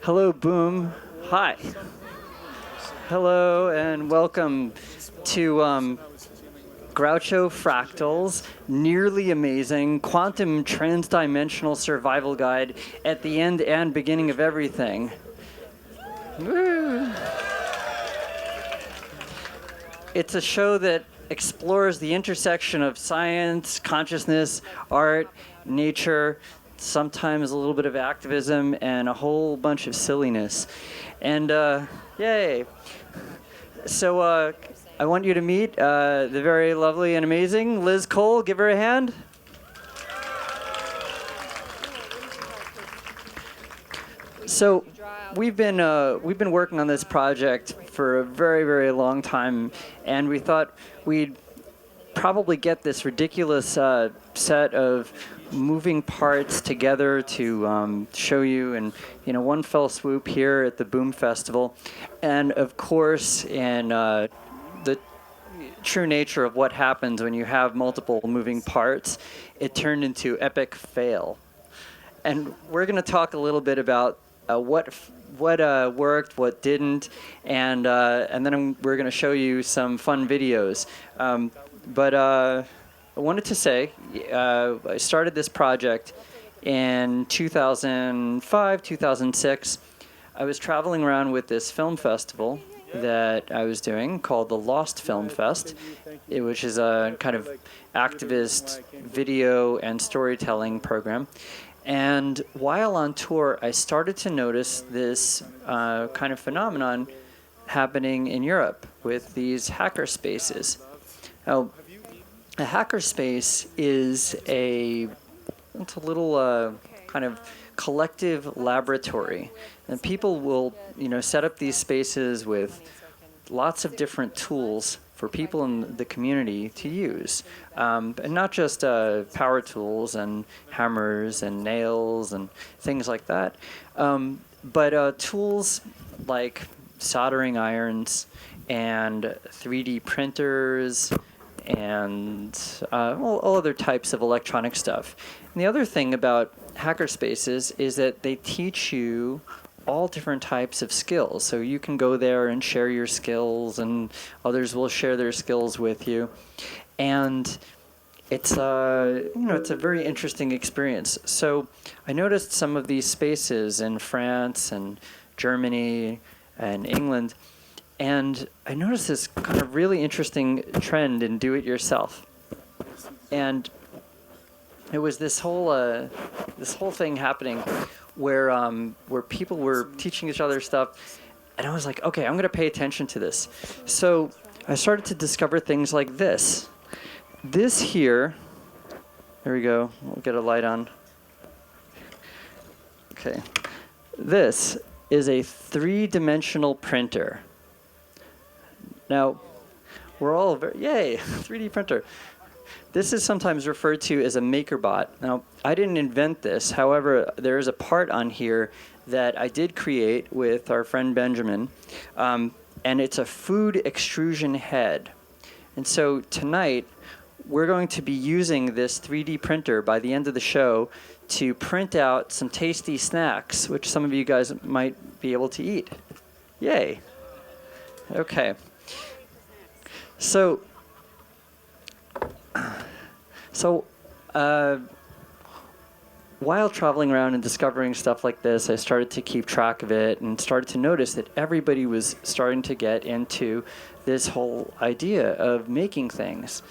Hello, Boom. Hi. Hello, and welcome to Groucho Fractal's nearly amazing quantum transdimensional survival guide at the end and beginning of everything. Woo. It's a show that explores the intersection of science, consciousness, art, nature, sometimes a little bit of activism, and a whole bunch of silliness. And yay. So I want you to meet the very lovely and amazing Liz Cole. Give her a hand. So we've been working on this project for a very, very long time, and we thought we'd probably get this ridiculous set of moving parts together to show you in one fell swoop here at the Boom Festival. And of course, in the true nature of what happens when you have multiple moving parts, it turned into epic fail. And we're going to talk a little bit about what worked, what didn't, and then we're going to show you some fun videos. But I wanted to say, I started this project in 2005, 2006. I was traveling around with this film festival that I was doing called the Lost Film Fest, which is a kind of activist video and storytelling program. And while on tour, I started to notice this kind of phenomenon happening in Europe with these hacker spaces. Now, a hackerspace is it's a little kind of collective laboratory, and people will set up these spaces with lots of different tools for people in the community to use, and not just power tools and hammers and nails and things like that, but tools like soldering irons and 3D printers and all other types of electronic stuff. And the other thing about hackerspaces is that they teach you all different types of skills. So you can go there and share your skills, and others will share their skills with you. And it's it's a very interesting experience. So I noticed some of these spaces in France and Germany and England. And I noticed this kind of really interesting trend in do-it-yourself, and it was this whole thing happening where people were teaching each other stuff, and I was like, okay, I'm going to pay attention to this. So I started to discover things like this. This here, there we go. We'll get a light on. Okay, this is a 3-dimensional printer. Now, we're all yay, 3D printer. This is sometimes referred to as a MakerBot. Now, I didn't invent this. However, there is a part on here that I did create with our friend Benjamin, and it's a food extrusion head. And so tonight, we're going to be using this 3D printer by the end of the show to print out some tasty snacks, which some of you guys might be able to eat. Yay. Okay. So while traveling around and discovering stuff like this, I started to keep track of it and started to notice that everybody was starting to get into this whole idea of making things.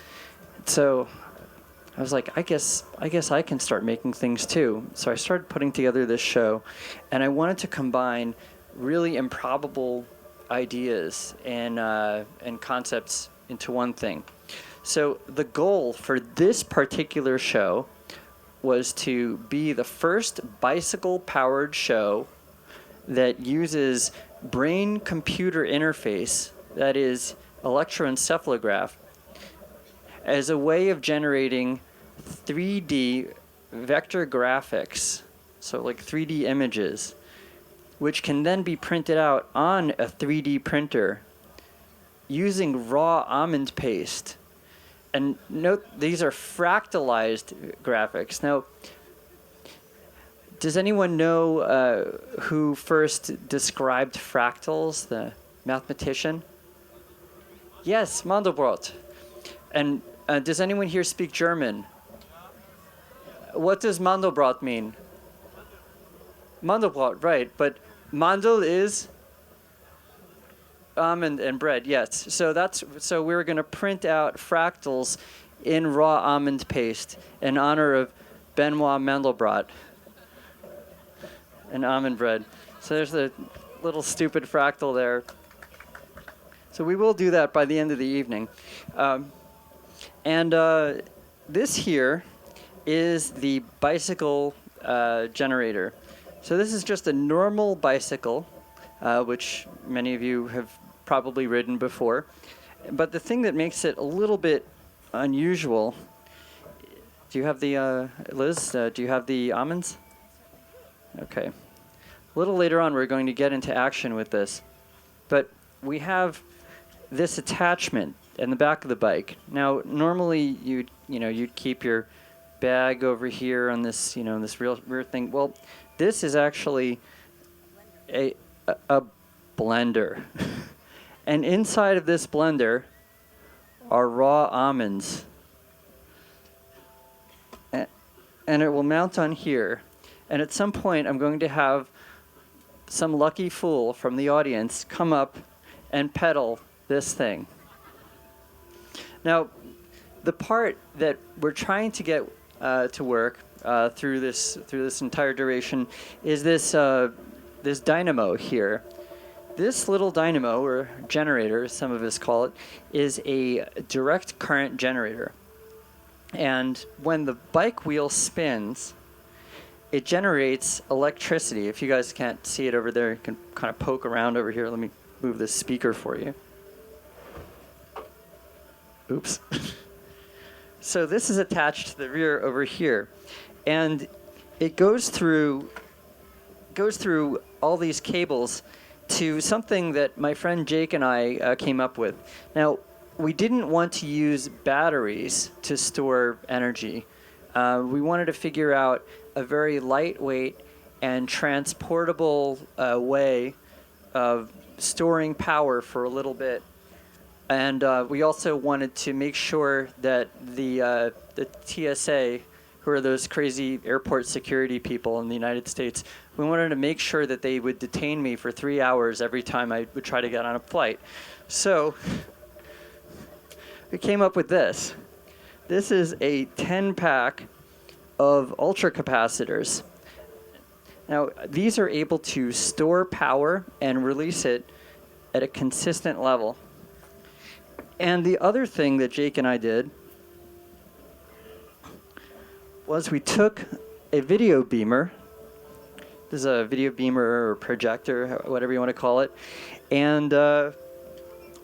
So I was like, I guess I can start making things too. So I started putting together this show, and I wanted to combine really improbable ideas and concepts into one thing. So the goal for this particular show was to be the first bicycle-powered show that uses brain-computer interface, that is electroencephalograph, as a way of generating 3D vector graphics, so like 3D images, which can then be printed out on a 3D printer using raw almond paste. And note, these are fractalized graphics. Now, Does anyone know who first described fractals, the mathematician? Yes, Mandelbrot. And does anyone here speak German? What does Mandelbrot mean? Mandelbrot, right. But Mandel is almond and bread, yes. So we're going to print out fractals in raw almond paste in honor of Benoit Mandelbrot and almond bread. So there's a little stupid fractal there. So we will do that by the end of the evening. This here is the bicycle generator. So this is just a normal bicycle, which many of you have probably ridden before. But the thing that makes it a little bit unusual, do you have the, Liz, do you have the almonds? Okay. A little later on, we're going to get into action with this. But we have this attachment in the back of the bike. Now, normally you'd keep your bag over here on this, this rear thing. Well, this is actually a blender. And inside of this blender are raw almonds. And it will mount on here. And at some point, I'm going to have some lucky fool from the audience come up and pedal this thing. Now, the part that we're trying to get to work through this entire duration is this dynamo here. This little dynamo, or generator, as some of us call it, is a direct current generator. And when the bike wheel spins, it generates electricity. If you guys can't see it over there, you can kind of poke around over here. Let me move this speaker for you. Oops. So this is attached to the rear over here. And it goes through all these cables to something that my friend Jake and I came up with. Now, we didn't want to use batteries to store energy. We wanted to figure out a very lightweight and transportable way of storing power for a little bit. And we also wanted to make sure that the TSA, who are those crazy airport security people in the United States, we wanted to make sure that they would detain me for 3 hours every time I would try to get on a flight. So we came up with this. This is a 10-pack of ultracapacitors. Now, these are able to store power and release it at a consistent level. And the other thing that Jake and I did was we took a video beamer. This is a video beamer or projector, whatever you want to call it, and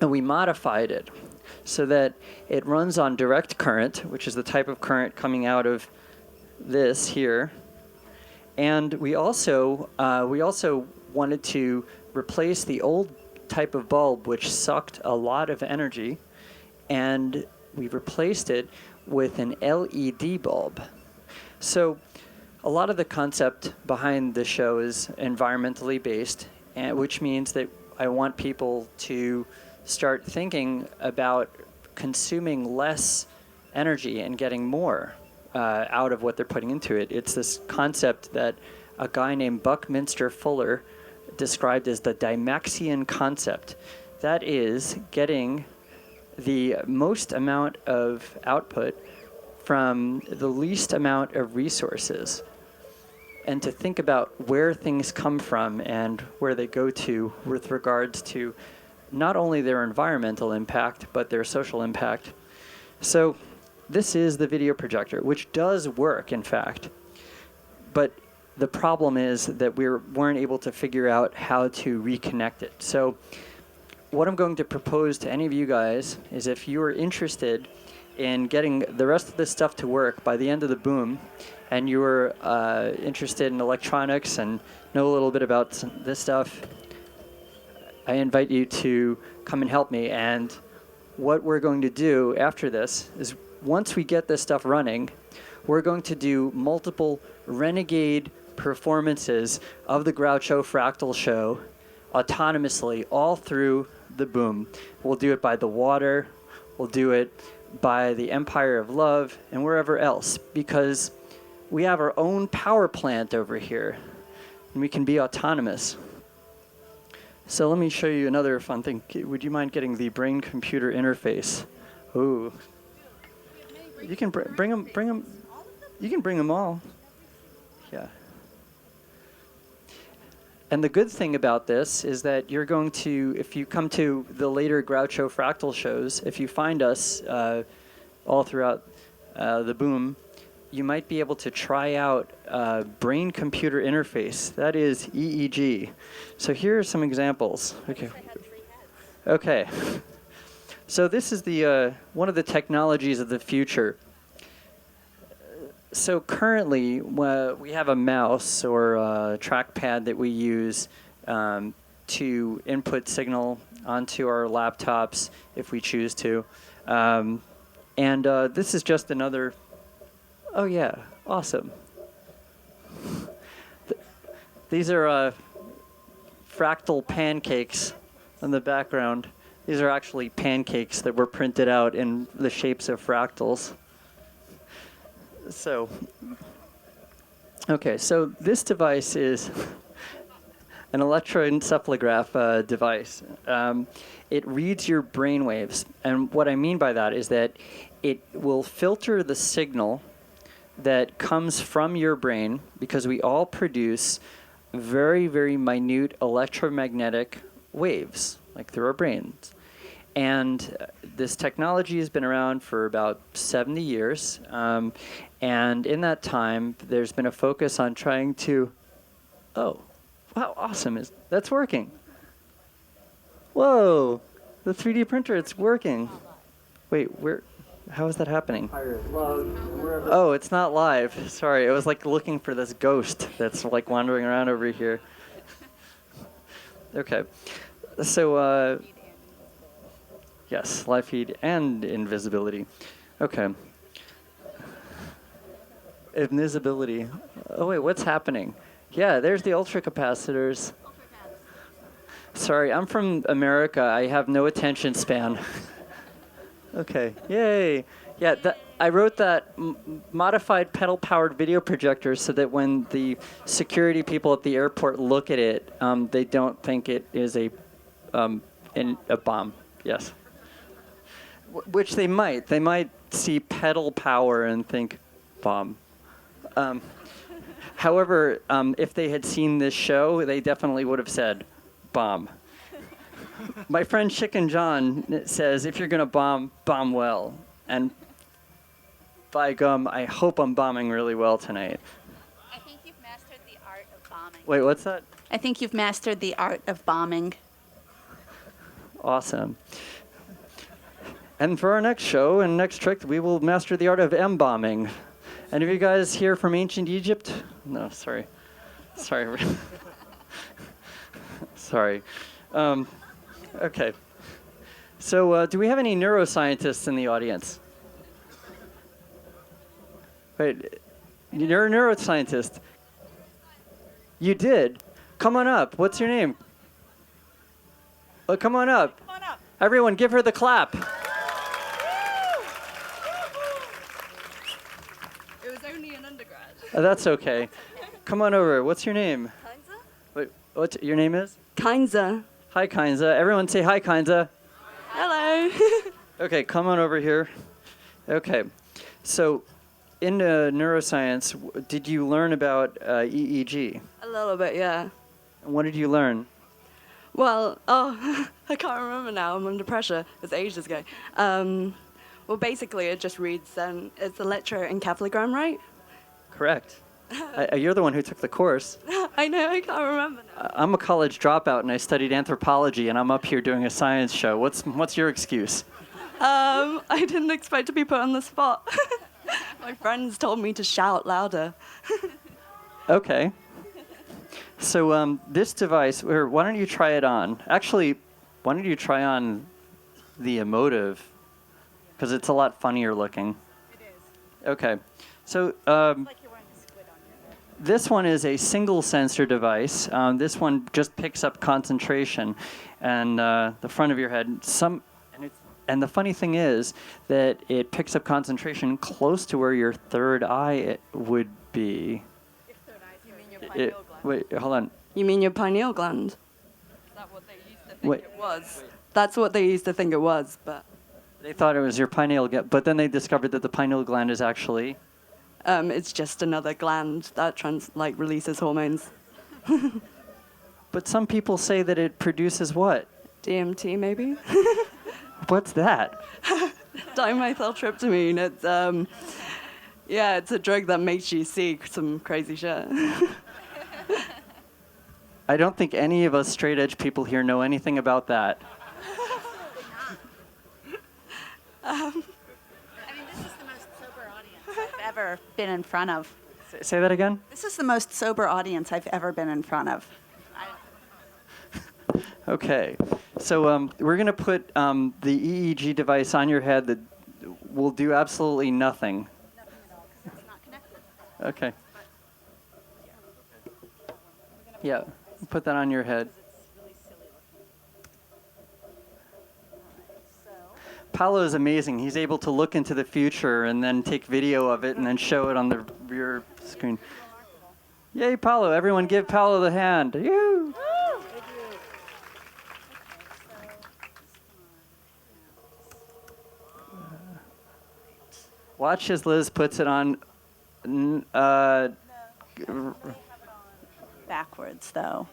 we modified it so that it runs on direct current, which is the type of current coming out of this here. And we also wanted to replace the old type of bulb which sucked a lot of energy, and we replaced it with an LED bulb. So a lot of the concept behind the show is environmentally based, which means that I want people to start thinking about consuming less energy and getting more out of what they're putting into it. It's this concept that a guy named Buckminster Fuller described as the Dymaxion concept. That is getting the most amount of output from the least amount of resources, and to think about where things come from and where they go to with regards to not only their environmental impact, but their social impact. So this is the video projector, which does work, in fact. But the problem is that we weren't able to figure out how to reconnect it. So what I'm going to propose to any of you guys is, if you are interested in getting the rest of this stuff to work by the end of the boom, and you're interested in electronics and know a little bit about this stuff, I invite you to come and help me. And what we're going to do after this is, once we get this stuff running, we're going to do multiple renegade performances of the Groucho Fractal show autonomously all through the boom. We'll do it by the water, we'll do it by the Empire of Love, and wherever else, because we have our own power plant over here, and we can be autonomous. So let me show you another fun thing. Would you mind getting the brain-computer interface? Ooh. You can bring them. You can bring them all. Yeah. And the good thing about this is that you're going to, if you come to the later Groucho Fractal shows, if you find us all throughout the boom, you might be able to try out brain-computer interface. That is EEG. So here are some examples. Okay. Okay. So this is the one of the technologies of the future. So currently, we have a mouse or a trackpad that we use to input signal onto our laptops if we choose to. And this is just another... Oh, yeah. Awesome. These are fractal pancakes in the background. These are actually pancakes that were printed out in the shapes of fractals. So, okay, so this device is an electroencephalograph device. It reads your brain waves, and what I mean by that is that it will filter the signal that comes from your brain, because we all produce very, very minute electromagnetic waves, like through our brains. And this technology has been around for about 70 years. And in that time, there's been a focus on trying to... Oh, wow, awesome. That's working. Whoa, the 3D printer, it's working. Wait, how is that happening? Oh, it's not live. Sorry, I was like looking for this ghost that's like wandering around over here. Okay, so yes, live feed and invisibility. Okay. Invisibility. Oh wait, what's happening? Yeah, there's the ultracapacitors. Sorry, I'm from America. I have no attention span. Okay, yay. Yeah, I wrote that modified pedal-powered video projector so that when the security people at the airport look at it, they don't think it is a bomb. Yes. Which they might. They might see pedal power and think bomb. However, if they had seen this show, they definitely would have said bomb. My friend Chicken John says, if you're going to bomb, bomb well. And by gum, I hope I'm bombing really well tonight. I think you've mastered the art of bombing. Wait, what's that? I think you've mastered the art of bombing. Awesome. And for our next show and next trick, we will master the art of embalming. Any of you guys here from ancient Egypt? No, sorry. Sorry. Sorry. Okay. So do we have any neuroscientists in the audience? Wait, you're a neuroscientist. You did? Come on up. What's your name? Oh, come on up. Come on up. Everyone, give her the clap. It was only an undergrad. That's okay. Come on over. What's your name? Kinza? Wait, your name is? Kinza. Hi, Kinza. Everyone say hi, Kinza. Hello. Okay, come on over here. Okay. So, in neuroscience, did you learn about EEG? A little bit, yeah. And what did you learn? Well, I can't remember now. I'm under pressure. It's ages ago. Well, basically, it just reads, it's electroencephalogram, right? Correct. You're the one who took the course. I know, I can't remember now. I'm a college dropout, and I studied anthropology, and I'm up here doing a science show. What's your excuse? I didn't expect to be put on the spot. My friends told me to shout louder. Okay. So this device, why don't you try it on? Actually, why don't you try on the emotive? Because it's a lot funnier looking. It is. Okay. So It's like you're wearing a squid on your head. this one is a single sensor device. This one just picks up concentration, and the front of your head. And the funny thing is that it picks up concentration close to where your third eye would be. Your third eye, you mean your pineal gland? Wait, hold on. You mean your pineal gland? Is that what they used to think it was? That's what they used to think it was, but... They thought it was your pineal gland, but then they discovered that the pineal gland is actually... it's just another gland that releases hormones. But some people say that it produces what? DMT, maybe? What's that? Dimethyltryptamine. It's it's a drug that makes you see some crazy shit. I don't think any of us straight edge people here know anything about that. I mean, this is the most sober audience I've ever been in front of. Say that again? This is the most sober audience I've ever been in front of. Okay. So we're going to put the EEG device on your head that will do absolutely nothing. Nothing at all, because it's not connected. Okay. Yeah, put that on your head. Paolo is amazing. He's able to look into the future and then take video of it and then show it on the rear screen. Yay, Paolo. Everyone give Paolo the hand. Yoo! Watch as Liz puts it on. Backwards, though.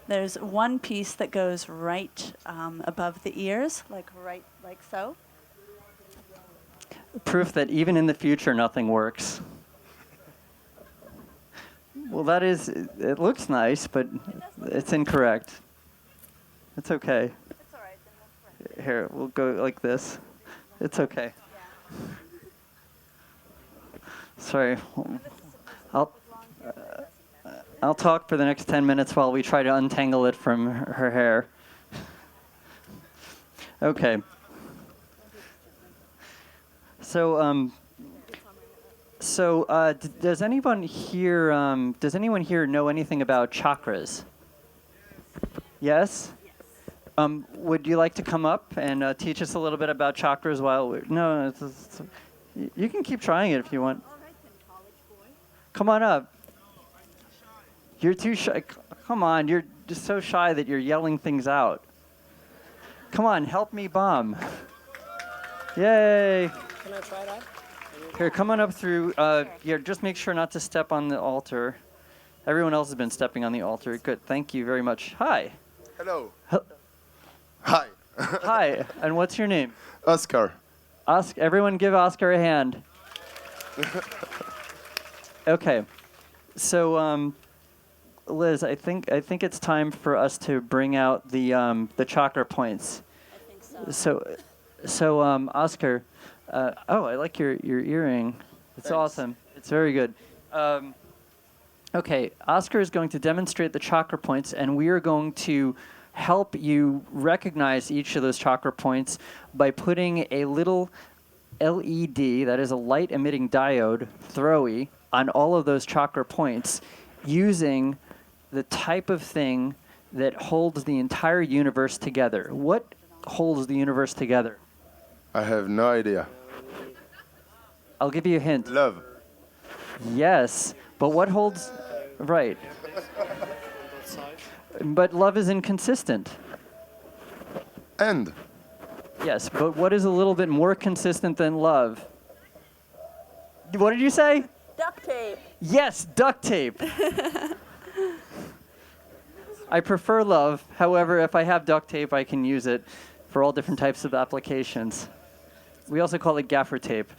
There's one piece that goes right above the ears, like so. Proof that even in the future nothing works. Well, it looks nice, but it's incorrect. It's okay. It's all right. Then we'll Here, we'll go like this. It's okay. Sorry. I'll talk for the next 10 minutes while we try to untangle it from her hair. Okay. So, does anyone here know anything about chakras? Yes? Would you like to come up and teach us a little bit about chakras No, you can keep trying it if you want. All right then, college boy. Come on up. You're too shy. Come on, you're just so shy that you're yelling things out. Come on, help me bomb. Yay. Can I try that? Here, come on up through. Just make sure not to step on the altar. Everyone else has been stepping on the altar. Good, thank you very much. Hi. Hello. Hi. Hi, and what's your name? Oscar. Everyone give Oscar a hand. Okay, so Liz, I think it's time for us to bring out the chakra points. I think so. So Oscar, I like your earring. It's Thanks. awesome. It's very good. Okay, Oscar is going to demonstrate the chakra points, and we are going to help you recognize each of those chakra points by putting a little LED, that is a light-emitting diode, throwy, on all of those chakra points using the type of thing that holds the entire universe together. What holds the universe together? I have no idea. I'll give you a hint. Love. Yes, but what holds... Right. But love is inconsistent. And Yes, but what is a little bit more consistent than love? What did you say? Duct tape. Yes, duct tape. I prefer love. However, if I have duct tape, I can use it for all different types of applications. We also call it gaffer tape.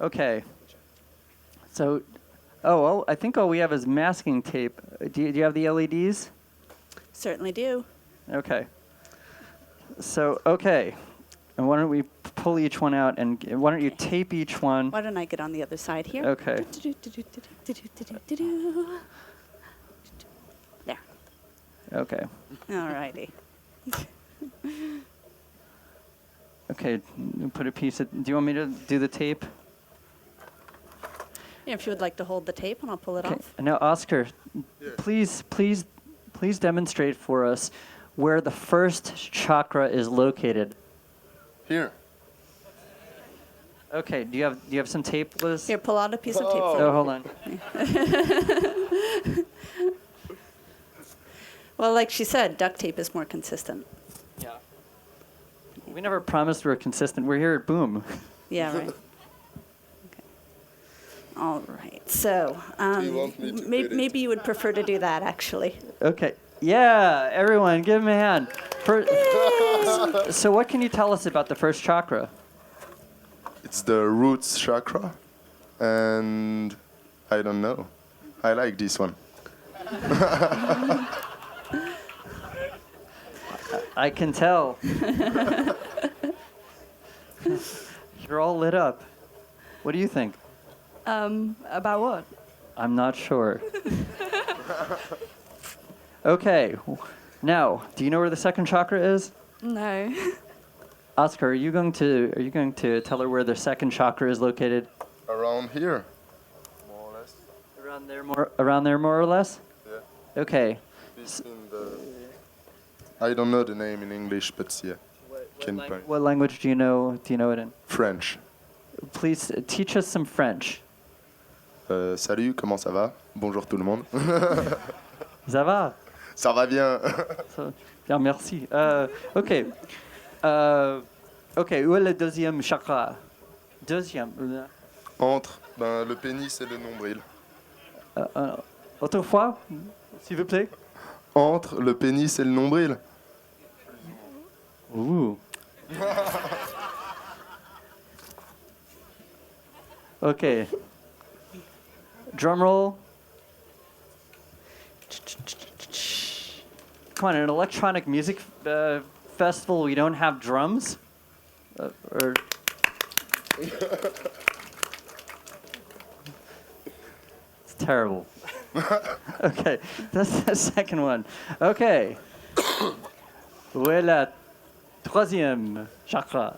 Okay. So, I think all we have is masking tape. Do you have the LEDs? Certainly do. Okay. So, okay. And why don't we pull each one out, and why don't you tape each one? Why don't I get on the other side here? Okay. There. Okay. All righty. Okay, put a piece of... Do you want me to do the tape? If you would like to hold the tape, and I'll pull it Okay. off. Now, Oscar, please demonstrate for us where the first chakra is located. Here. Okay. Do you have some tape, Liz? Here, pull out a piece of tape for Oh, me. hold on. Well, like she said, duct tape is more consistent. Yeah. We never promised we're consistent. We're here at Boom. Yeah, right. Okay. All right. So you want me to put it? maybe you would prefer to do that, actually. Okay. Yeah, everyone, give him a hand. So what can you tell us about the first chakra? It's the Root Chakra, and I don't know. I like this one. I can tell. You're all lit up. What do you think? About what? I'm not sure. Okay. Now, do you know where the second chakra is? No. Oscar, are you going to tell her where the second chakra is located? Around here, more or less. Around there more or less? Yeah. Okay. Between the. I don't know the name in English, but yeah. What language do you know it in? French. Please teach us some French. Salut, comment ça va? Bonjour tout le monde. Ça va? Ça va bien. Bien, merci. Ok. Ok, où est le deuxième chakra? Deuxième. Entre le pénis et le nombril. Autrefois, s'il vous plaît. Entre le pénis et le nombril. Ooh. Okay. Drum roll. Come on, an electronic music festival, we don't have drums? Or it's terrible. Okay, that's the second one. Okay. Où est la troisième chakra?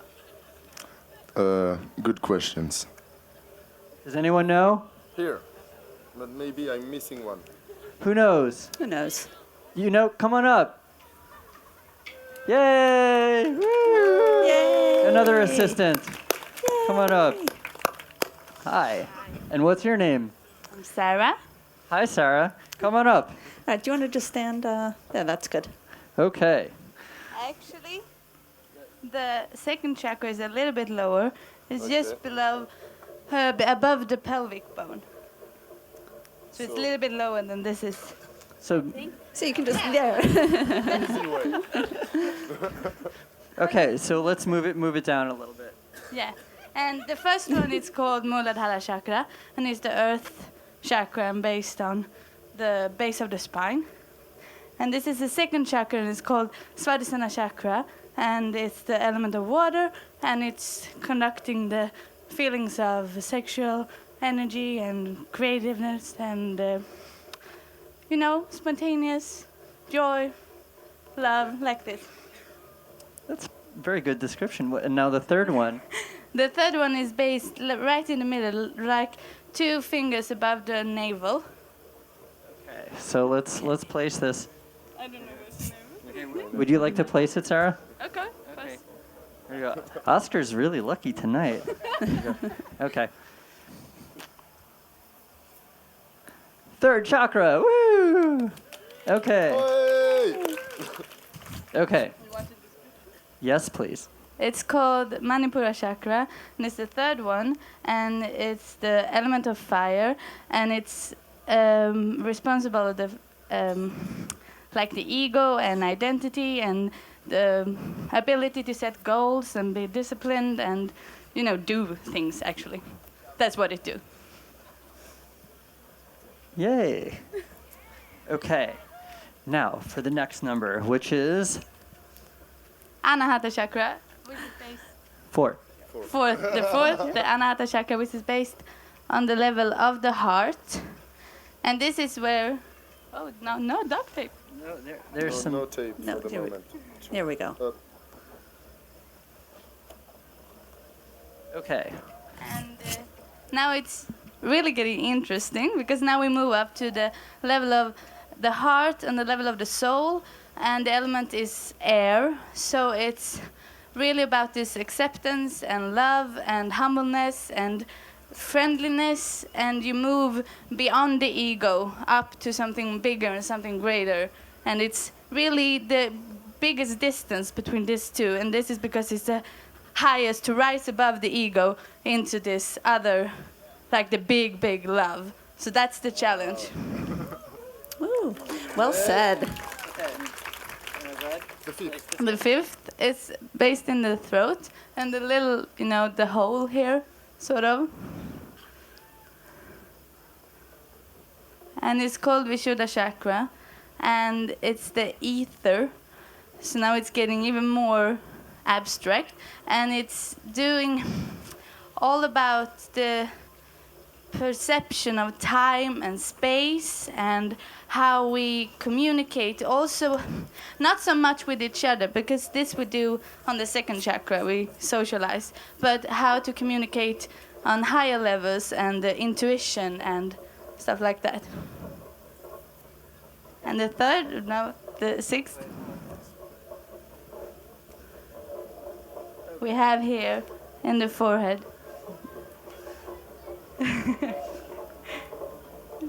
Good questions. Does anyone know? Here, but maybe I'm missing one. Who knows? Who knows? You know, come on up. Yay! Woo! Yay! Another assistant. Come on up. Hi. And what's your name? I'm Sarah. Hi, Sarah. Come on up. All right, do you want to just stand? Yeah, that's good. Okay. Actually, the second chakra is a little bit lower. It's just below, above the pelvic bone. So it's a little bit lower than this is. So, So you can just there. okay, so let's move it down a little bit. Yeah. And the first one is called Muladhara Chakra, and it's the earth chakra and based on the base of the spine. And this is the second chakra, and it's called Swadisthana Chakra, and it's the element of water, and it's conducting the feelings of sexual energy and creativeness and, spontaneous joy, love, like this. That's a very good description. And now the third one. The third one is based right in the middle, like 2 fingers above the navel. Okay, so let's place this. I don't know what's the name. Would you like to place it, Sarah? Okay. There you go. Oscar's really lucky tonight. Okay. Third chakra. Woo! Okay. Hey! Okay. Yes, please. It's called Manipura Chakra, and it's the third one, and it's the element of fire, and it's responsible for the ego and identity and the ability to set goals and be disciplined and, do things, actually. That's what it do. Yay. Okay. Now for the next number, which is Anahata Chakra, which is based 4. the Anahata Chakra, which is based on the level of the heart. And this is where, no duct tape. No, there's some. No tape No, for the there we- moment. There we go. Okay. And now it's really getting interesting because now we move up to the level of the heart and the level of the soul, and the element is air. So it's really about this acceptance and love and humbleness and friendliness, and you move beyond the ego up to something bigger and something greater. And it's really the biggest distance between these two, and this is because it's the highest to rise above the ego into this other, like the big love. So that's the challenge. Ooh, well said. The fifth is based in the throat and the little, the hole here, sort of. And it's called Vishuddha Chakra, and it's the ether. So now it's getting even more abstract, and it's doing all about the perception of time and space and how we communicate. Also, not so much with each other, because this we do on the second chakra, we socialize, but how to communicate on higher levels and the intuition and stuff like that. And the third, no, the sixth, we have here in the forehead.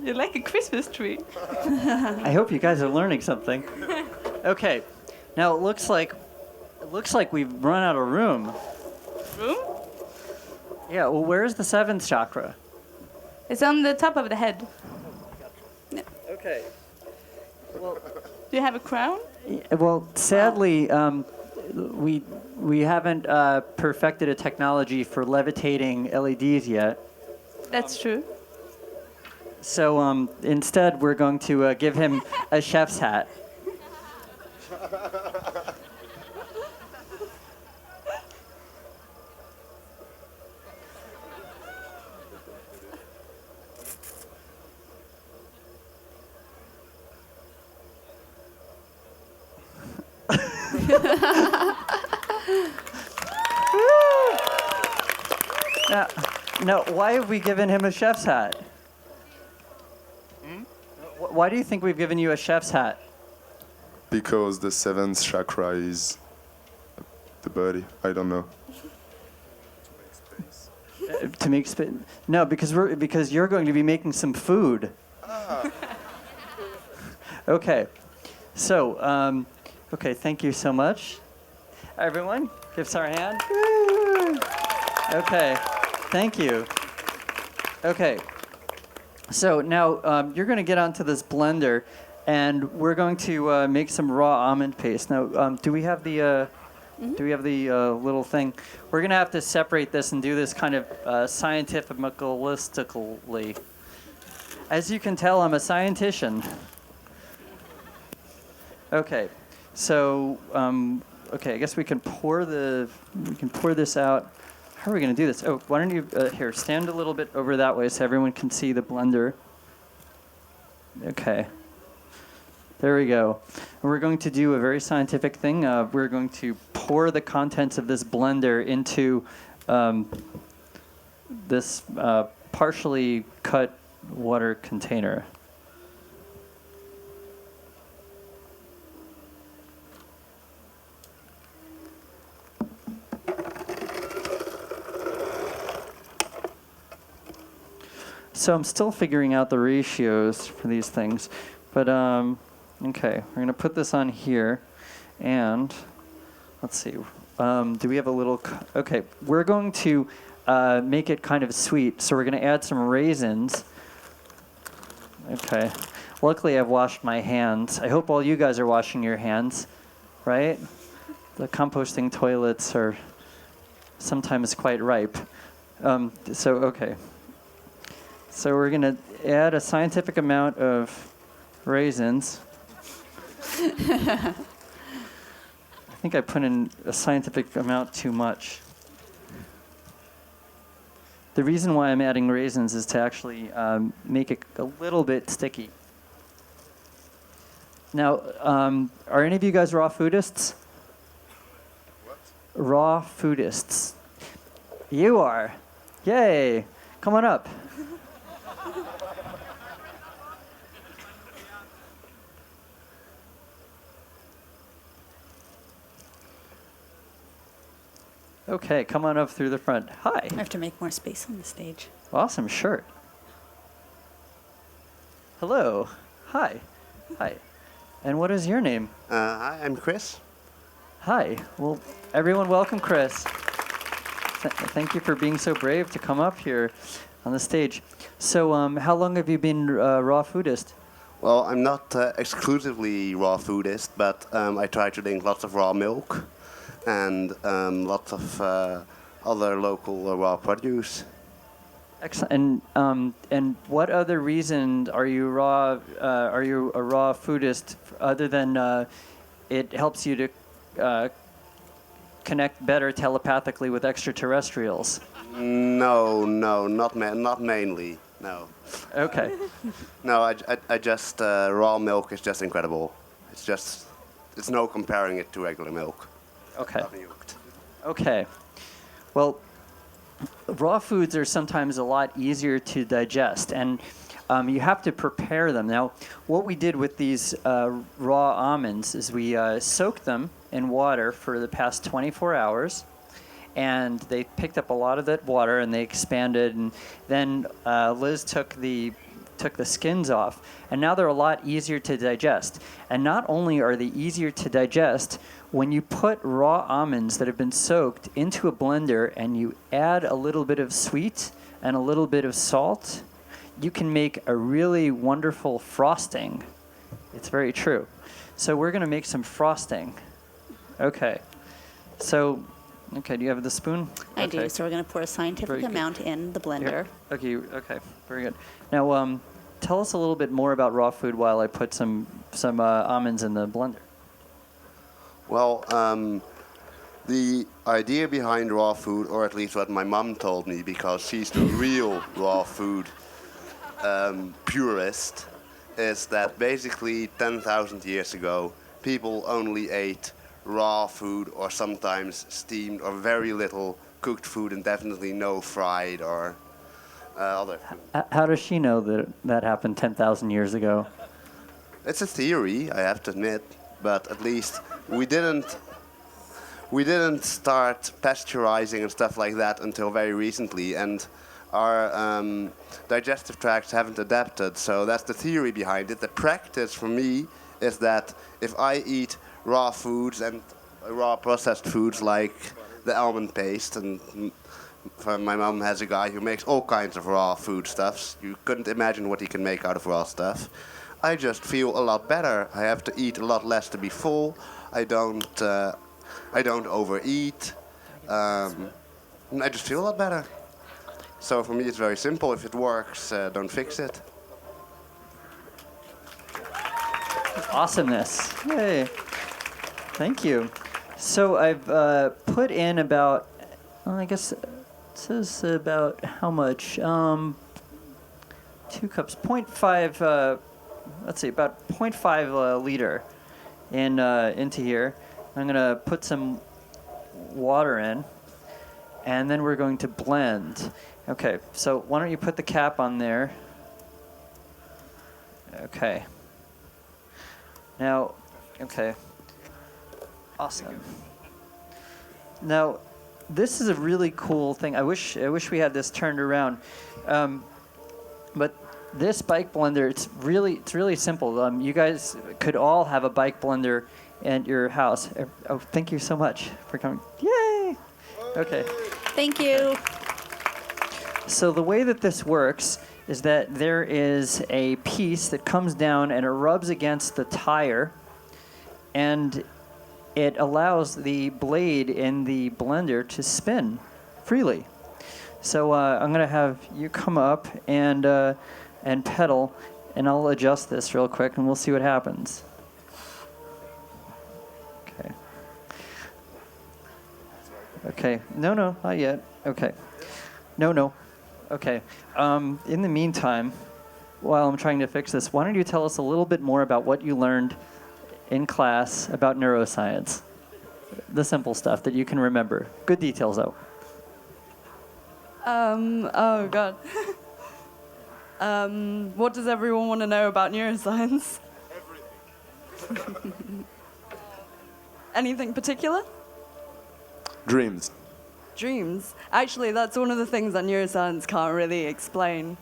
You're like a Christmas tree. I hope you guys are learning something. Okay, now it looks like we've run out of room. Room? Yeah. Well, where's the seventh chakra? It's on the top of the head. Okay. Well, Do you have a crown? well, sadly, we haven't perfected a technology for levitating LEDs yet. That's true. So instead, we're going to give him a chef's hat. Now, why have we given him a chef's hat? Why do you think we've given you a chef's hat? Because the seventh chakra is the body. I don't know. To make space? No, because you're going to be making some food. Okay, so okay, thank you so much, everyone. Give us our hand. Woo! Okay, thank you. Okay, so now you're going to get onto this blender, and we're going to make some raw almond paste. Now, do we have the little thing? We're going to have to separate this and do this kind of scientifically. As you can tell, I'm a scientician. Okay, so okay, I guess we can pour this out. How are we going to do this? Oh, why don't you here stand a little bit over that way so everyone can see the blender. Okay. There we go. We're going to do a very scientific thing. We're going to pour the contents of this blender into this partially cut water container. So I'm still figuring out the ratios for these things, but okay, we're gonna put this on here, and let's see. Do we have a little? Okay, we're going to make it kind of sweet, so we're gonna add some raisins. Okay, luckily I've washed my hands. I hope all you guys are washing your hands, right? The composting toilets are sometimes quite ripe. Okay. So we're going to add a scientific amount of raisins. I think I put in a scientific amount too much. The reason why I'm adding raisins is to actually make it a little bit sticky. Now, are any of you guys raw foodists? What? Raw foodists. You are. Yay. Come on up. Okay, come on up through the front. Hi. I have to make more space on the stage. Awesome shirt. Hello. Hi. Hi. And what is your name? Hi, I'm Chris. Hi. Well, everyone, welcome Chris. Thank you for being so brave to come up here on the stage. So, how long have you been raw foodist? Well, I'm not exclusively raw foodist, but I try to drink lots of raw milk and lots of other local raw produce. Excellent. And what other reason are you raw? Are you a raw foodist other than it helps you to connect better telepathically with extraterrestrials? No, not mainly. No. Okay. No, I just raw milk is just incredible. It's no comparing it to regular milk. Okay. Unused. Okay. Well, raw foods are sometimes a lot easier to digest, and you have to prepare them. Now, what we did with these raw almonds is we soaked them in water for the past 24 hours, and they picked up a lot of that water, and they expanded, and then Liz took the skins off, and now they're a lot easier to digest. And not only are they easier to digest, when you put raw almonds that have been soaked into a blender and you add a little bit of sweet and a little bit of salt, you can make a really wonderful frosting. It's very true. So we're going to make some frosting. Okay. So, okay, do you have the spoon? I Okay. do. So we're going to pour a scientific Very good. amount in the blender. Here. Okay, very good. Now, tell us a little bit more about raw food while I put some almonds in the blender. Well, the idea behind raw food, or at least what my mom told me, because she's the real raw food purist, is that basically 10,000 years ago, people only ate raw food or sometimes steamed or very little cooked food and definitely no fried or other food. How does she know that that happened 10,000 years ago? It's a theory, I have to admit, but at least we didn't start pasteurizing and stuff like that until very recently, and our digestive tracts haven't adapted, so that's the theory behind it. The practice for me is that if I eat raw foods and raw processed foods like the almond paste, and my mom has a guy who makes all kinds of raw foodstuffs. You couldn't imagine what he can make out of raw stuff. I just feel a lot better. I have to eat a lot less to be full. I don't overeat. And I just feel a lot better. So for me, it's very simple. If it works, don't fix it. Awesomeness. Yay. Thank you. So I've put in about, well, I guess it says about how much? 2 cups, 0.5, let's see, about 0.5 liter into here. I'm going to put some water in, and then we're going to blend. Okay, so why don't you put the cap on there? Okay. Now, okay. Awesome. Now, this is a really cool thing. I wish we had this turned around. But this bike blender, it's really simple. You guys could all have a bike blender at your house. Oh, thank you so much for coming. Yay! Okay. Thank you. So the way that this works is that there is a piece that comes down and it rubs against the tire, and it allows the blade in the blender to spin freely. So I'm going to have you come up and pedal, and I'll adjust this real quick, and we'll see what happens. Okay. Okay. No, not yet. Okay. No. Okay. In the meantime, while I'm trying to fix this, why don't you tell us a little bit more about what you learned in class about neuroscience? The simple stuff that you can remember. Good details, though. Oh, God. What does everyone want to know about neuroscience? Anything particular? Dreams. Dreams. Actually, that's one of the things that neuroscience can't really explain.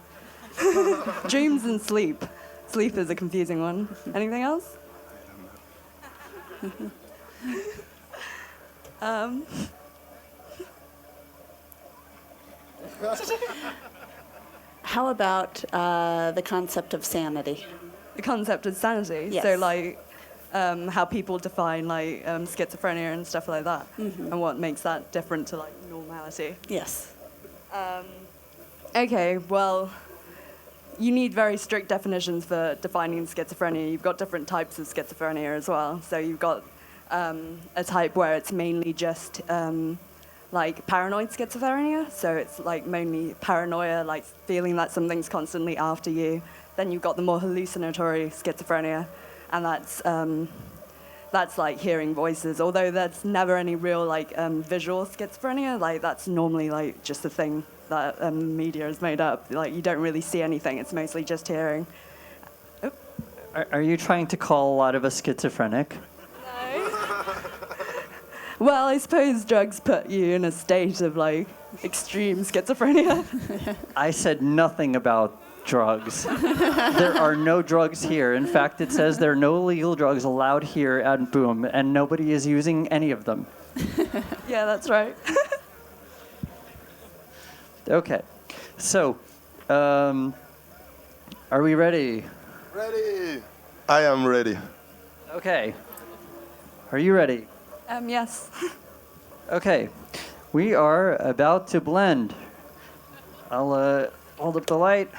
Dreams and sleep. Sleep is a confusing one. Anything else? How about the concept of sanity? The concept of sanity. Yes. So, like, how people define, like, schizophrenia and stuff like that. And what makes that different to, like, normality. Yes. Okay, well, you need very strict definitions for defining schizophrenia. You've got different types of schizophrenia as well. So you've got a type where it's mainly just like paranoid schizophrenia. So it's like mainly paranoia, like feeling that something's constantly after you. Then you've got the more hallucinatory schizophrenia, and that's like hearing voices. Although there's never any real like visual schizophrenia. Like that's normally like just a thing that media has made up. Like you don't really see anything. It's mostly just hearing. Are you trying to call a lot of us schizophrenic? Well, I suppose drugs put you in a state of like extreme schizophrenia. I said nothing about drugs. There are no drugs here. In fact, it says there are no legal drugs allowed here at Boom, and nobody is using any of them. Yeah, that's right. Okay, so are we ready? Ready. I am ready. Okay. Are you ready? Yes. Okay. We are about to blend. I'll hold up the light.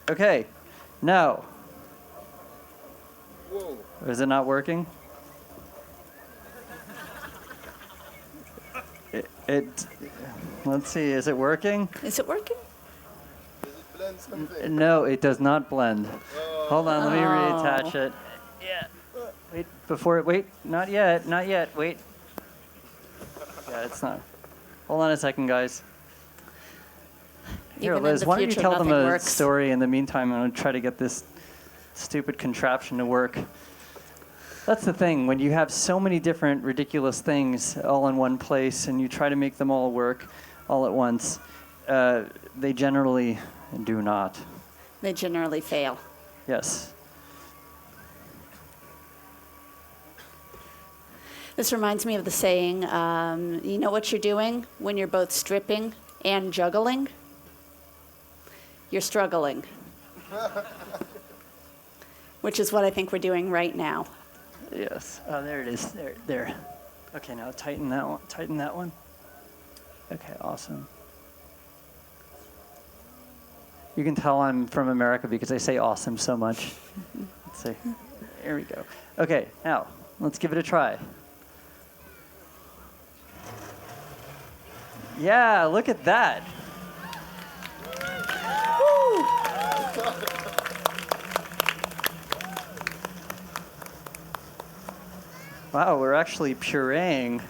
Okay. Now. Whoa. Is it not working? It let's see, is it working? Is it working? Does it blend something? No, it does not blend. Hold on, let me Oh. reattach it. Yeah. Wait, before it, wait, not yet, wait. Yeah, it's not. Hold on a second, guys. Here, Even in Liz, the why don't you future, tell them nothing a works. story in the meantime? I'm going to try to get this stupid contraption to work. That's the thing, when you have so many different ridiculous things all in one place and you try to make them all work all at once, they generally do not. They generally fail. Yes. This reminds me of the saying, you know what you're doing when you're both stripping and juggling? You're struggling. Which is what I think we're doing right now. Yes. Oh, there it is. There. Okay, now tighten that one. Tighten that one. Okay, awesome. You can tell I'm from America because I say awesome so much. Let's see. Here we go. Okay, now let's give it a try. Yeah, look at that. Wow, we're actually pureeing.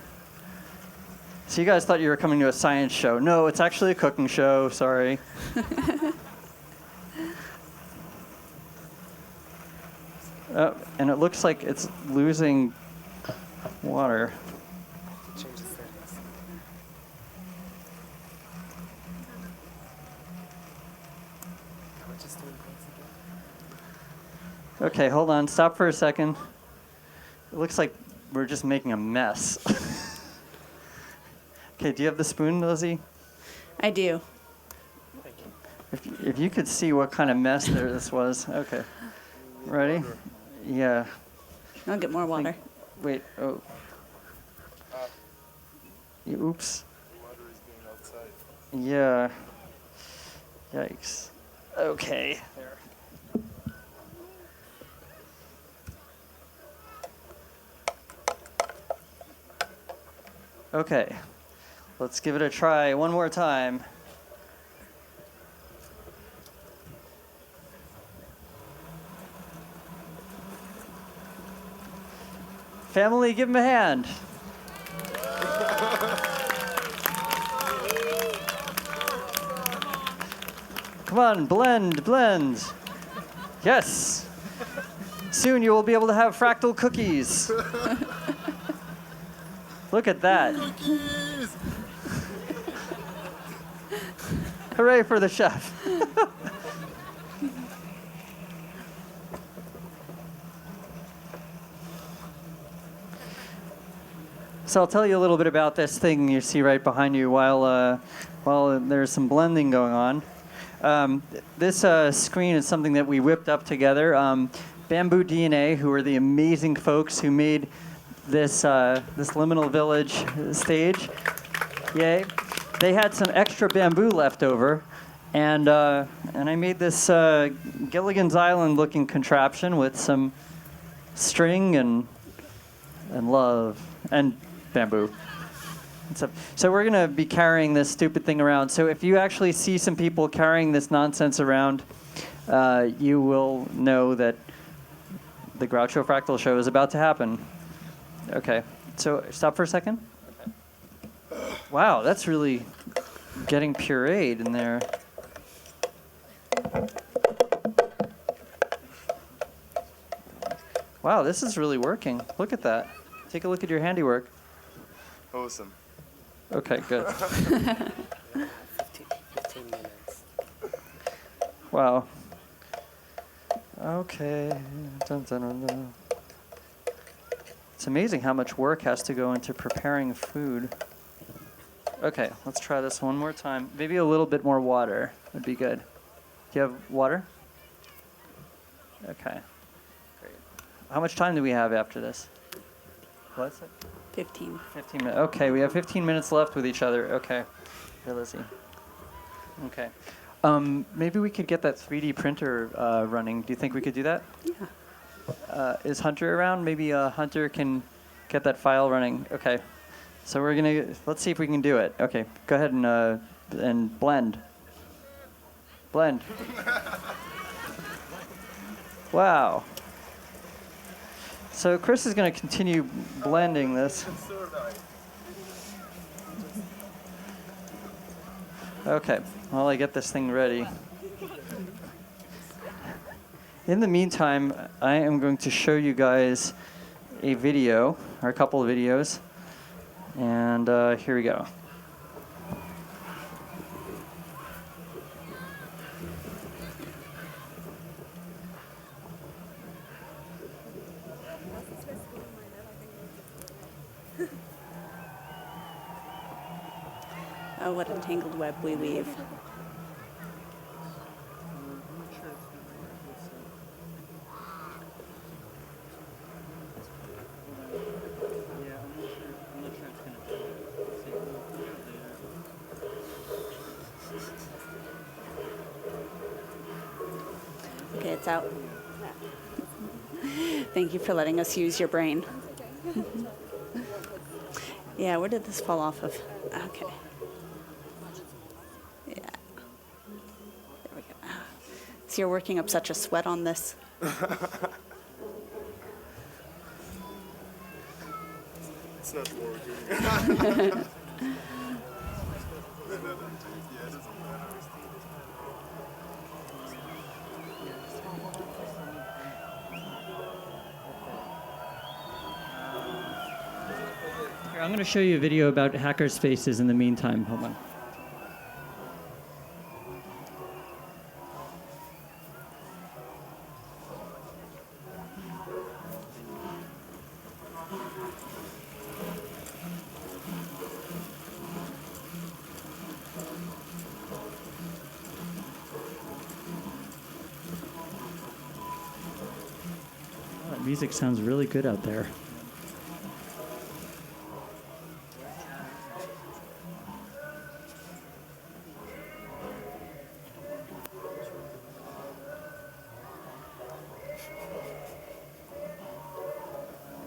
So you guys thought you were coming to a science show. No, it's actually a cooking show, sorry. Oh, and it looks like it's losing water. Okay, hold on. Stop for a second. It looks like we're just making a mess. Okay, do you have the spoon, Lizzie? I do. If you could see what kind of mess this was. Okay. Ready? Yeah. I'll get more water. Wait. Oh. Oops. Yeah. Yikes. Okay. There. Okay. Let's give it a try one more time. Family, give him a hand. Come Come on, blend, blend. Yes. Soon you will be able to have fractal cookies. Look at that. Hooray for the chef. So I'll tell you a little bit about this thing you see right behind you while there's some blending going on. This screen is something that we whipped up together. Bamboo DNA, who are the amazing folks who made this Liminal Village stage. Yay. They had some extra bamboo left over, and I made this Gilligan's Island looking contraption with some string and love and bamboo. So we're going to be carrying this stupid thing around. So if you actually see some people carrying this nonsense around, you will know that the Groucho Fractal show is about to happen. Okay, so stop for a second. Wow, that's really getting pureed in there. Wow, this is really working. Look at that. Take a look at your handiwork. Awesome. Okay, good. 15 minutes. Wow. Okay. Dun, dun, dun, dun. It's amazing how much work has to go into preparing food. Okay, let's try this one more time. Maybe a little bit more water would be good. Do you have water? Okay. Great. How much time do we have after this? What's it? 15. 15 minutes. Okay, we have 15 minutes left with each other. Okay. Here, Lizzie. Okay. Maybe we could get that 3D printer running. Do you think we could do that? Yeah. Is Hunter around? Maybe Hunter can get that file running. Okay. So let's see if we can do it. Okay, go ahead and blend. Blend. Wow. So Chris is going to continue blending this. Okay, while I get this thing ready. In the meantime, I am going to show you guys a video, or a couple of videos. And here we go. Oh, what a tangled web we weave. Okay, it's out. Thank you for letting us use your brain. Yeah, where did this fall off of? Okay. Yeah. There we go. So you're working up such a sweat on this. It's not working. Here, I'm going to show you a video about hacker spaces in the meantime. Hold on. Oh, that music sounds really good out there.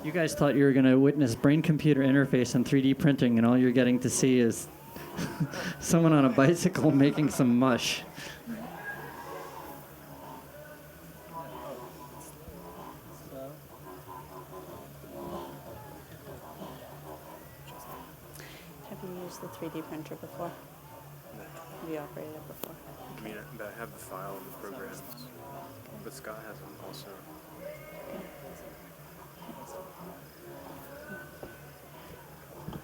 You guys thought you were going to witness brain-computer interface and 3D printing, and all you're getting to see is someone on a bicycle making some mush. Have you used the 3D printer before? Have you operated it before? I mean, I have the file and the programs, but Scott has them also.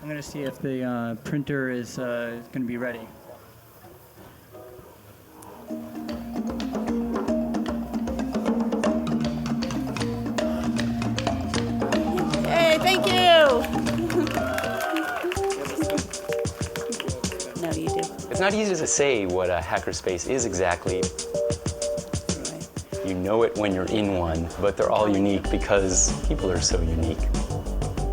I'm going to see if the printer is going to be ready. Hey, thank you. No, you do. It's not easy to say what a hackerspace is exactly. You know it when you're in one, but they're all unique because people are so unique.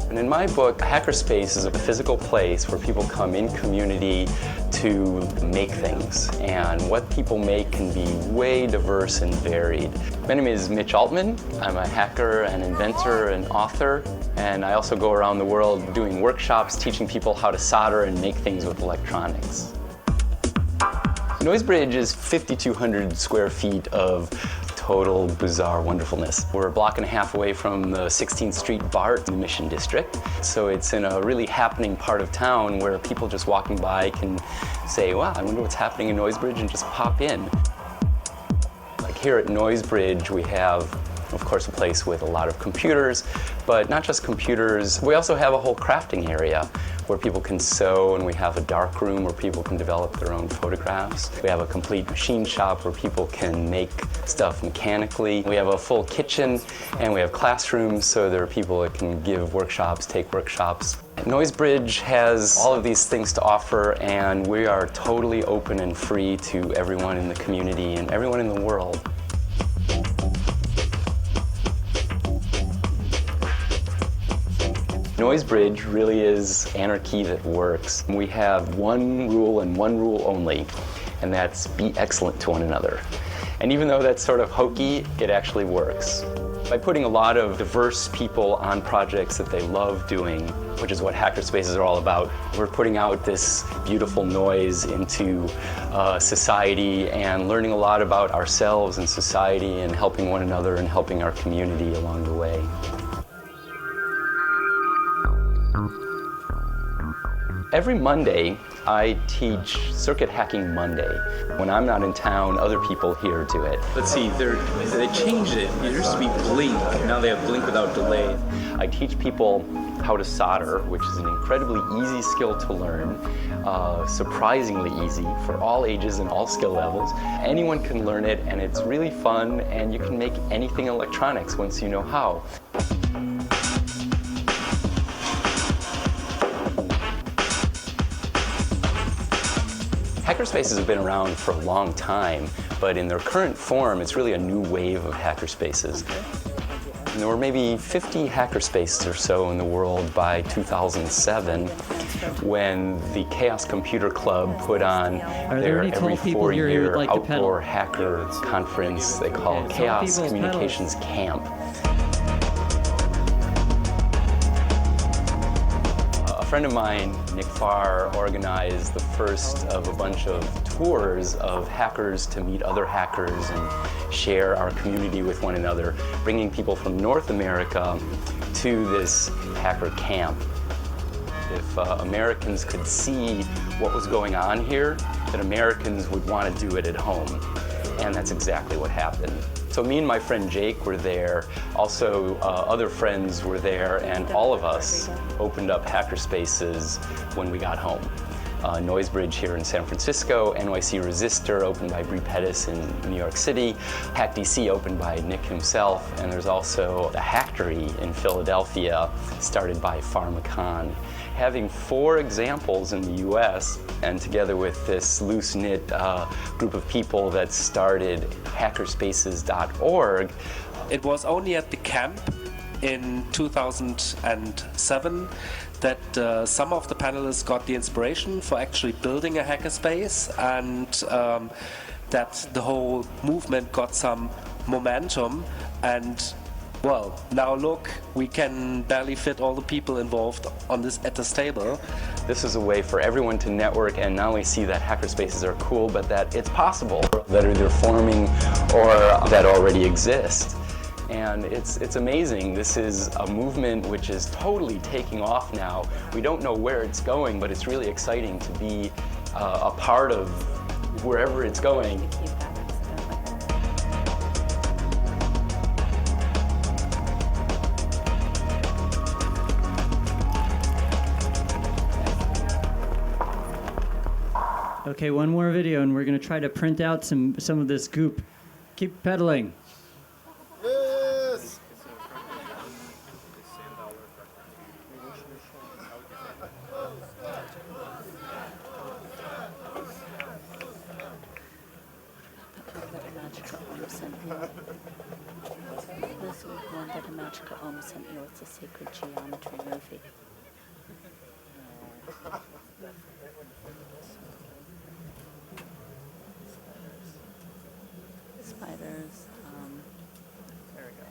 And in my book, a hackerspace is a physical place where people come in community to make things. And what people make can be way diverse and varied. My name is Mitch Altman. I'm a hacker, an inventor, an author. And I also go around the world doing workshops, teaching people how to solder and make things with electronics. Noisebridge is 5,200 square feet of total bizarre wonderfulness. We're a block and a half away from the 16th Street BART in the Mission District. So it's in a really happening part of town where people just walking by can say, wow, I wonder what's happening in Noisebridge, and just pop in. Like here at Noisebridge, we have, of course, a place with a lot of computers, but not just computers. We also have a whole crafting area where people can sew, and we have a dark room where people can develop their own photographs. We have a complete machine shop where people can make stuff mechanically. We have a full kitchen, and we have classrooms, so there are people that can give workshops, take workshops. Noisebridge has all of these things to offer, and we are totally open and free to everyone in the community and everyone in the world. Noisebridge really is anarchy that works. We have one rule and one rule only, and that's be excellent to one another. And even though that's sort of hokey, it actually works. By putting a lot of diverse people on projects that they love doing, which is what hackerspaces are all about, we're putting out this beautiful noise into society and learning a lot about ourselves and society and helping one another and helping our community along the way. Every Monday, I teach Circuit Hacking Monday. When I'm not in town, other people here do it. Let's see, they changed it. It used to be blink, now they have blink without delay. I teach people how to solder, which is an incredibly easy skill to learn, surprisingly easy for all ages and all skill levels. Anyone can learn it, and it's really fun, and you can make anything electronics once you know how. Hackerspaces have been around for a long time, but in their current form, it's really a new wave of hackerspaces. And there were maybe 50 hackerspaces or so in the world by 2007 when the Chaos Computer Club put on their every 4-year outdoor hacker conference they call Chaos Communications Camp. A friend of mine, Nick Farr, organized the first of a bunch of tours of hackers to meet other hackers and share our community with one another, bringing people from North America to this hacker camp. If Americans could see what was going on here, that Americans would want to do it at home. And that's exactly what happened. So me and my friend Jake were there, also other friends were there, and all of us opened up hackerspaces when we got home. Noisebridge here in San Francisco, NYC Resistor opened by Bree Pettis in New York City, Hack DC opened by Nick himself, and there's also a Hactory in Philadelphia started by Pharmacon. Having 4 examples in the US, and together with this loose-knit group of people that started hackerspaces.org. It was only at the camp in 2007 that some of the panelists got the inspiration for actually building a hackerspace, and that the whole movement got some momentum. And well, now look, we can barely fit all the people involved on this at this table. This is a way for everyone to network and not only see that hackerspaces are cool, but that it's possible, that are either forming or that already exist. And it's amazing. This is a movement which is totally taking off now. We don't know where it's going, but it's really exciting to be a part of wherever it's going. Okay, one more video, and we're going to try to print out some of this goop. Keep pedaling. Yes! This is one that a magical Om sent you. It's a sacred geometry movie. Spiders. There we go.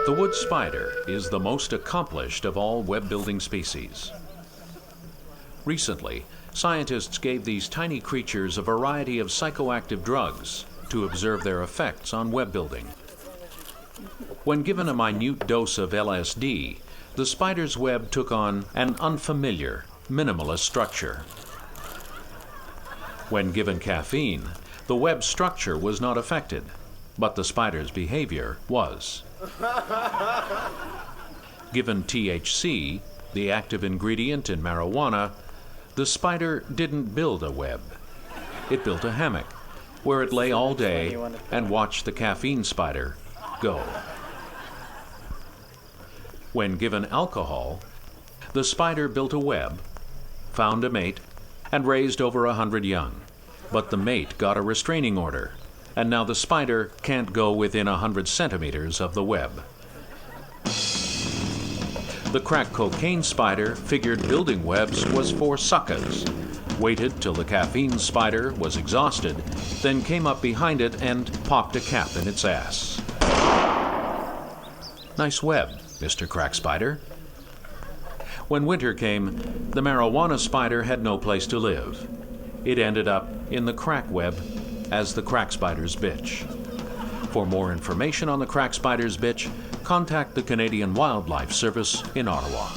The wood spider is the most accomplished of all web-building species. Recently, scientists gave these tiny creatures a variety of psychoactive drugs to observe their effects on web building. When given a minute dose of LSD, the spider's web took on an unfamiliar, minimalist structure. When given caffeine, the web structure was not affected, but the spider's behavior was. Given THC, the active ingredient in marijuana, the spider didn't build a web. It built a hammock, where it lay all day and watched the caffeine spider go. When given alcohol, the spider built a web, found a mate, and raised over 100 young. But the mate got a restraining order, and now the spider can't go within 100 centimeters of the web. The crack cocaine spider figured building webs was for suckers, waited till the caffeine spider was exhausted, then came up behind it and popped a cap in its ass. Nice web, Mr. Crack Spider. When winter came, the marijuana spider had no place to live. It ended up in the crack web as the crack spider's bitch. For more information on the crack spider's bitch, contact the Canadian Wildlife Service in Ottawa.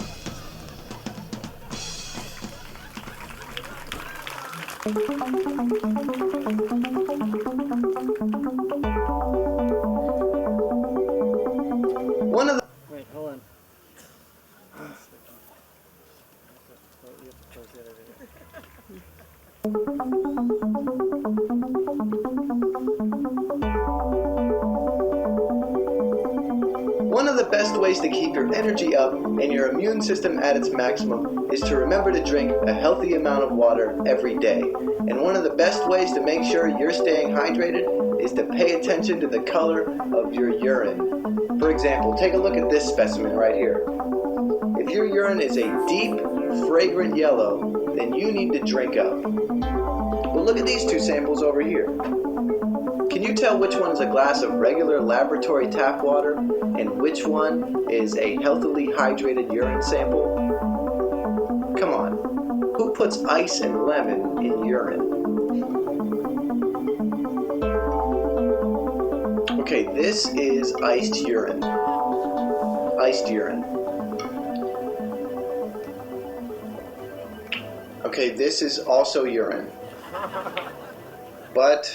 One of the Wait, hold on. One of the best ways to keep your energy up and your immune system at its maximum is to remember to drink a healthy amount of water every day. And one of the best ways to make sure you're staying hydrated is to pay attention to the color of your urine. For example, take a look at this specimen right here. If your urine is a deep, fragrant yellow, then you need to drink up. But look at these two samples over here. Can you tell which one is a glass of regular laboratory tap water and which one is a healthily hydrated urine sample? Come on, who puts ice and lemon in urine? Okay, this is iced urine. Iced urine. Okay, this is also urine. But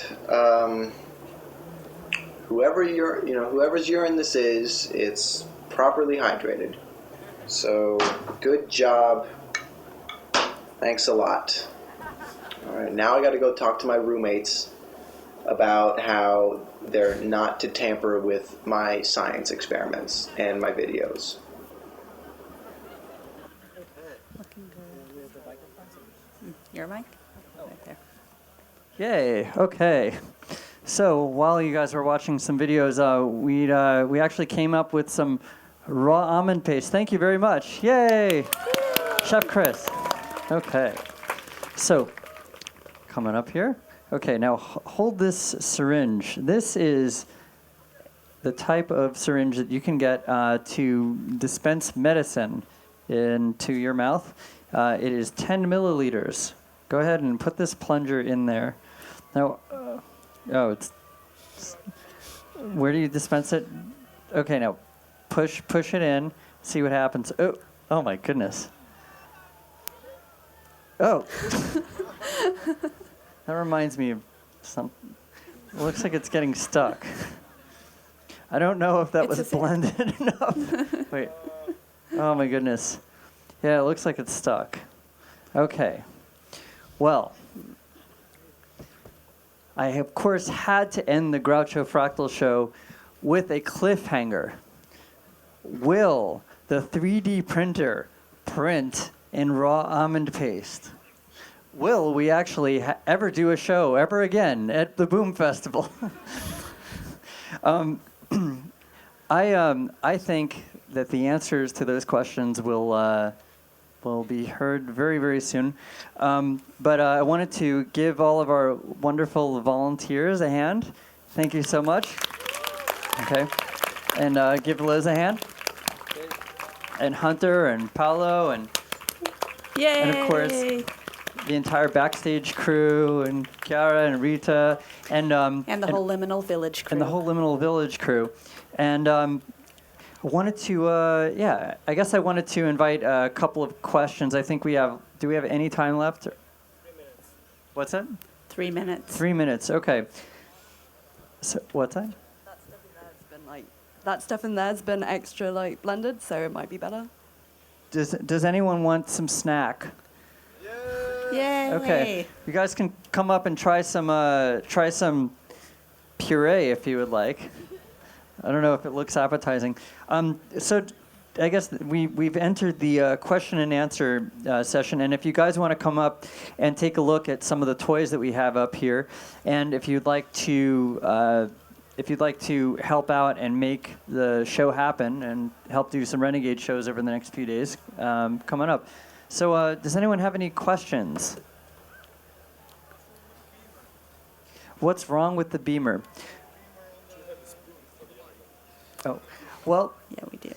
whoever's urine this is, it's properly hydrated. So good job. Thanks a lot. All right, now I got to go talk to my roommates about how they're not to tamper with my science experiments and my videos. Looking good. Your mic? Right there. Yay, okay. So while you guys were watching some videos, we actually came up with some raw almond paste. Thank you very much. Yay! Chef Chris. Okay. So, coming up here. Okay, now hold this syringe. This is the type of syringe that you can get to dispense medicine into your mouth. It is 10 milliliters. Go ahead and put this plunger in there. Now, where do you dispense it? Okay, now push it in. See what happens. Oh my goodness. Oh. That reminds me of something. It looks like it's getting stuck. I don't know if that was blended enough. Wait. Oh my goodness. Yeah, it looks like it's stuck. Okay. Well, I of course had to end the Groucho Fractal show with a cliffhanger. Will the 3D printer print in raw almond paste? Will we actually ever do a show ever again at the Boom Festival? I think that the answers to those questions will be heard very, very soon. But I wanted to give all of our wonderful volunteers a hand. Thank you so much. Okay. And give Liz a hand. And Hunter and Paolo and Yay! And of course the entire backstage crew and Chiara and Rita and the whole Liminal Village crew. And the whole Liminal Village crew. And I wanted to I guess I wanted to invite a couple of questions. I think do we have any time left? 3 minutes. What's that? 3 minutes. 3 minutes. Okay. So what's that? That stuff in there's been extra blended, so it might be better. Does anyone want some snack? Yay! Okay. You guys can come up and try some puree if you would like. I don't know if it looks appetizing. So I guess we've entered the question and answer session, and if you guys want to come up and take a look at some of the toys that we have up here, and if you'd like to help out and make the show happen and help do some Renegade shows over the next few days, come on up. So does anyone have any questions? What's wrong with the beamer? Oh, well. Yeah, we do.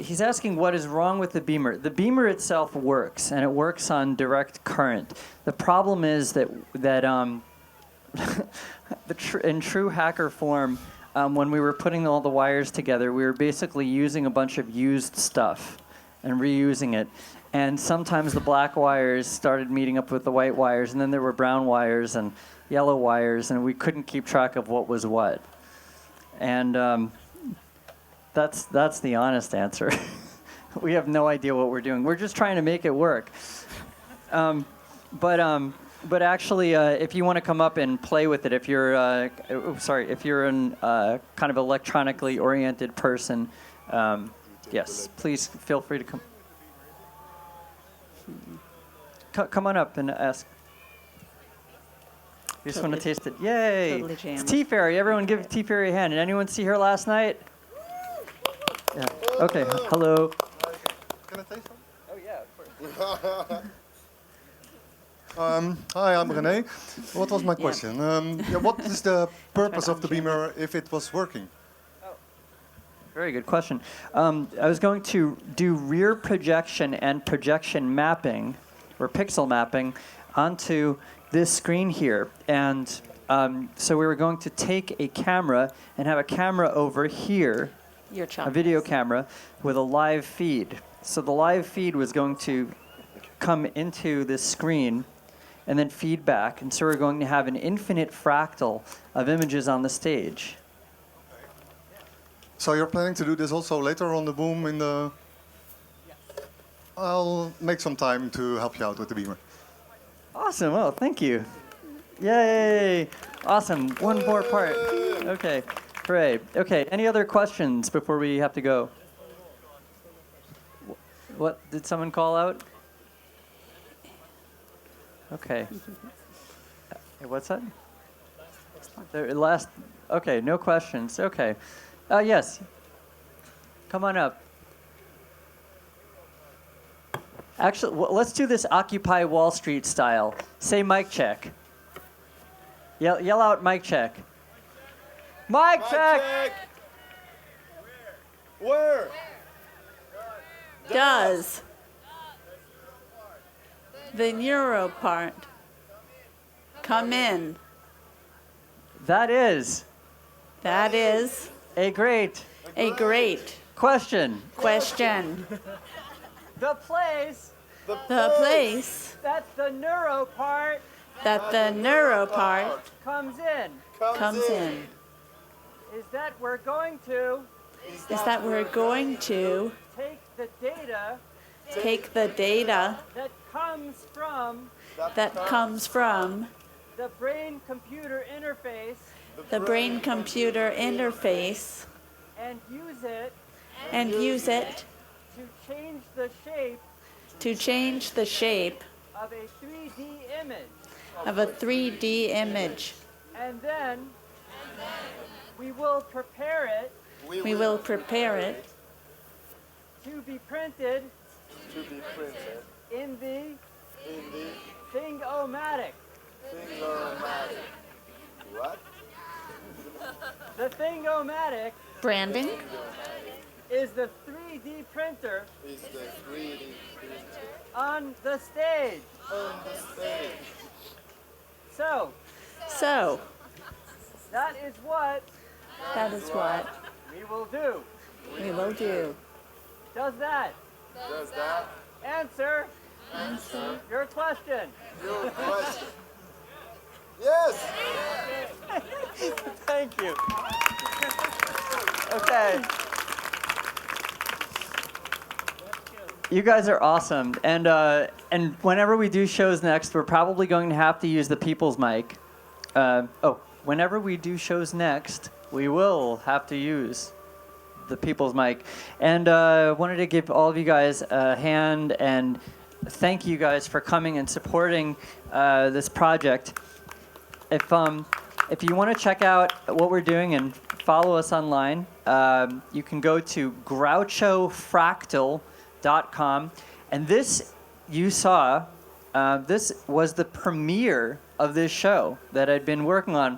He's asking what is wrong with the beamer. The beamer itself works, and it works on direct current. The problem is that in true hacker form, when we were putting all the wires together, we were basically using a bunch of used stuff and reusing it. And sometimes the black wires started meeting up with the white wires, and then there were brown wires and yellow wires, and we couldn't keep track of what was what. And that's the honest answer. We have no idea what we're doing. We're just trying to make it work. But actually, if you want to come up and play with it, if you're if you're an kind of electronically oriented person, yes, please feel free to come. Come on up and ask. You just want to taste it? Yay! Totally jammed. It's Tea Fairy. Everyone give Tea Fairy a hand. Did anyone see her last night? Yeah. Okay. Hello. Can I say something? Oh yeah, of course. Hi, I'm René. What was my question? What is the purpose of the beamer if it was working? Very good question. I was going to do rear projection and projection mapping, or pixel mapping, onto this screen here. And so we were going to take a camera and have a camera over here, a video camera, with a live feed. So the live feed was going to come into this screen and then feed back. And so we're going to have an infinite fractal of images on the stage. So you're planning to do this also later on the Boom in the... Yes. I'll make some time to help you out with the beamer. Awesome. Oh, thank you. Yay. Awesome. One more part. Okay. Hooray. Okay. Any other questions before we have to go? What? Did someone call out? Okay. Hey, what's that? The last. Okay. No questions. Okay. Yes. Come on up. Actually, let's do this Occupy Wall Street style. Say mic check. Yell out mic check. Mic check! Where? Does. The neuro part. Come in. That is That is a great question. The place The place that the neuro part that the neuro part comes in comes in is that we're going to is that we're going to take the data that comes from the brain-computer interface the brain-computer interface and use it to change the shape of a 3D image. And then we will prepare it to be printed in the Thing-O-Matic. What? The Thing-O-Matic Branding is the 3D printer on the stage. So that is what we will do. Does that answer your question? Yes! Thank you. Okay. You guys are awesome, and whenever we do shows next, we're probably going to have to use the people's mic. Whenever we do shows next, we will have to use the people's mic. And wanted to give all of you guys a hand and thank you guys for coming and supporting this project. If you want to check out what we're doing and follow us online, you can go to GrouchoFractal.com. And this, you saw, this was the premiere of this show that I'd been working on.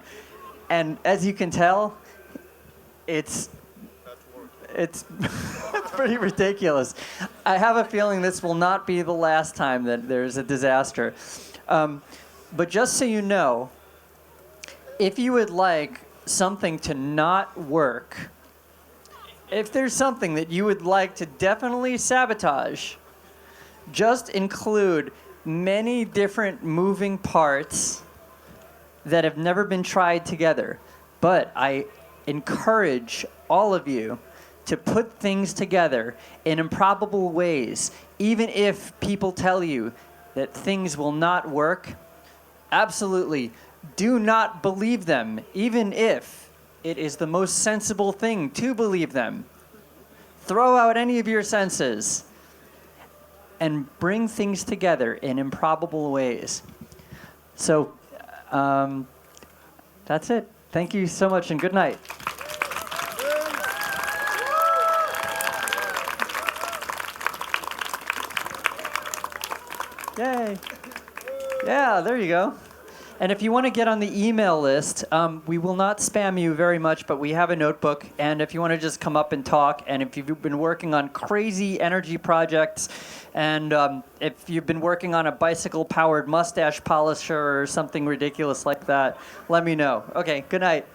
And as you can tell, it's it's pretty ridiculous. I have a feeling this will not be the last time that there's a disaster. But just so you know, if you would like something to not work, if there's something that you would like to definitely sabotage, just include many different moving parts that have never been tried together. But I encourage all of you to put things together in improbable ways, even if people tell you that things will not work. Absolutely, do not believe them, even if it is the most sensible thing to believe them. Throw out any of your senses and bring things together in improbable ways. So, that's it. Thank you so much and good night. Yay. Yeah, there you go. And if you want to get on the email list, we will not spam you very much, but we have a notebook. And if you want to just come up and talk, and if you've been working on crazy energy projects, and if you've been working on a bicycle-powered mustache polisher or something ridiculous like that, let me know. Okay, good night.